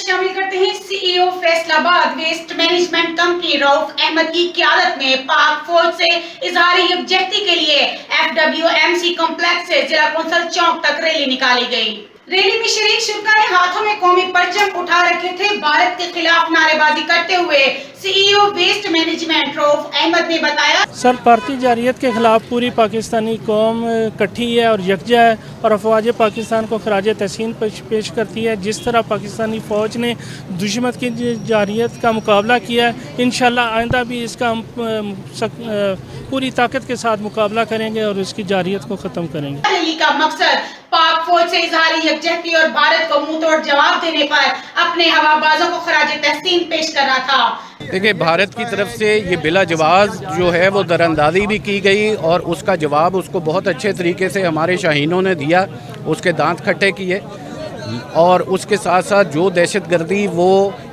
शामिल करते हैं। CEO Faisalabad waste management company Rauf Ahmad की क़यादत में पाक फौज से इजहार यकजहती के लिए FWMC कॉम्प्लेक्स से जिला कौंसल चौक तक रैली निकाली गई। रैली में शरीक शुरा ने हाथों में कौमी परचम उठा रखे थे। भारत के खिलाफ नारेबाजी करते हुए CEO waste management Rauf Ahmad ने बताया, सर भारतीय जारियत के खिलाफ पूरी पाकिस्तानी कौम इकट्ठी है और यकजा है और अफवाज पाकिस्तान को खराज तहसीन पेश करती है। जिस तरह पाकिस्तानी फ़ौज ने दुश्मन की जारियत का मुकाबला किया है, इंशाल्लाह आइंदा भी इसका हम पूरी ताकत के साथ मुकाबला करेंगे और इसकी जारियत को ख़त्म करेंगे। रैली का मकसद पाक फौज से इजहारी यकजहती और भारत को मुंह तोड़ जवाब देने पर अपने हवाबाजों को खराज तहसीन पेश करना था। देखिए, भारत की तरफ से ये बिला जवाब जो है वो दरअंदाजी भी की गई और उसका जवाब उसको बहुत अच्छे तरीके से हमारे शाहीनों ने दिया, उसके दांत खट्टे किए। और उसके साथ साथ जो दहशत गर्दी वो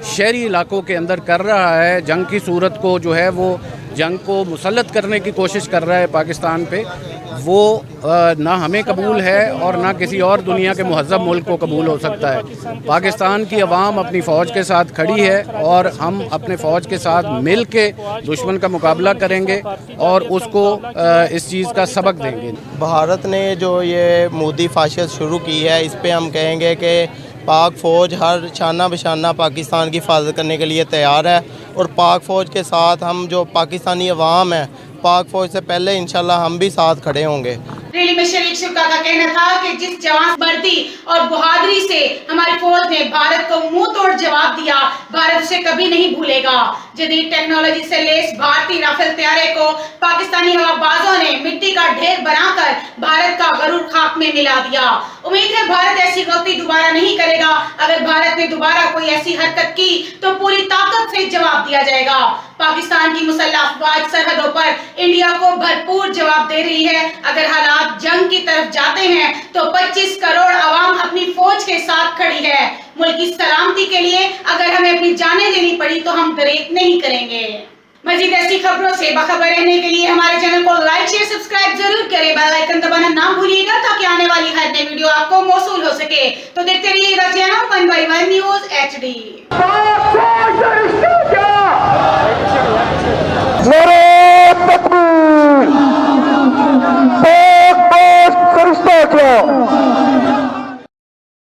शहरी इलाकों के अंदर कर रहा है, जंग की सूरत को जो है वो जंग को मुसल्लत करने की कोशिश कर रहा है पाकिस्तान पे, वो ना हमें कबूल है और ना किसी और दुनिया के मुहज़्ज़ब मुल्क को कबूल हो सकता है। पाकिस्तान की अवाम अपनी फ़ौज के साथ खड़ी है और हम अपने फ़ौज के साथ मिल के दुश्मन का मुकाबला करेंगे और उसको इस चीज़ का सबक देंगे। भारत ने जो ये मोदी फाशिस्ट शुरू की है, इस पे हम कहेंगे कि पाक फ़ौज हर शाना बशाना पाकिस्तान की हिफाजत करने के लिए तैयार है और पाक फ़ौज के साथ हम जो पाकिस्तानी अवाम है, पाक फ़ौज से पहले इंशाल्लाह हम भी साथ खड़े होंगे। रैली में शरीक शुरा का कहना था कि जिस जवान मर्दी और बहादुरी से हमारी फौज ने भारत को मुंह तोड़ जवाब दिया, भारत उसे कभी नहीं भूलेगा। जदीद टेक्नोलॉजी से लेस भारतीय राफेल तैयारे को पाकिस्तानी हवाबाजों ने मिट्टी का ढेर बनाकर भारत का गरूर खाक में मिला दिया। उम्मीद है भारत ऐसी गलती दोबारा नहीं करेगा। अगर भारत ने दोबारा कोई ऐसी हरकत की तो पूरी ताकत से जवाब दिया जाएगा। पाकिस्तान की मुसल्लह अफवाज सरहदों पर इंडिया को भरपूर जवाब दे रही है। अगर हालात जंग की तरफ जाते हैं तो 25 करोड़ आवाम अपनी फौज के साथ खड़ी है। मुल्क की सलामती के लिए अगर हमें अपनी जानें देनी पड़ी तो हम दरेक नहीं करेंगे। मजीद ऐसी खबरों से बाखबर रहने के लिए हमारे चैनल को लाइक शेयर सब्सक्राइब जरूर करें। बेल आइकन दबाना ना भूलिएगा ताकि आने वाली हर नई वीडियो आपको मौसूल हो सके। तो देखते रहिएगा चैनल 1x1 न्यूज़ HD।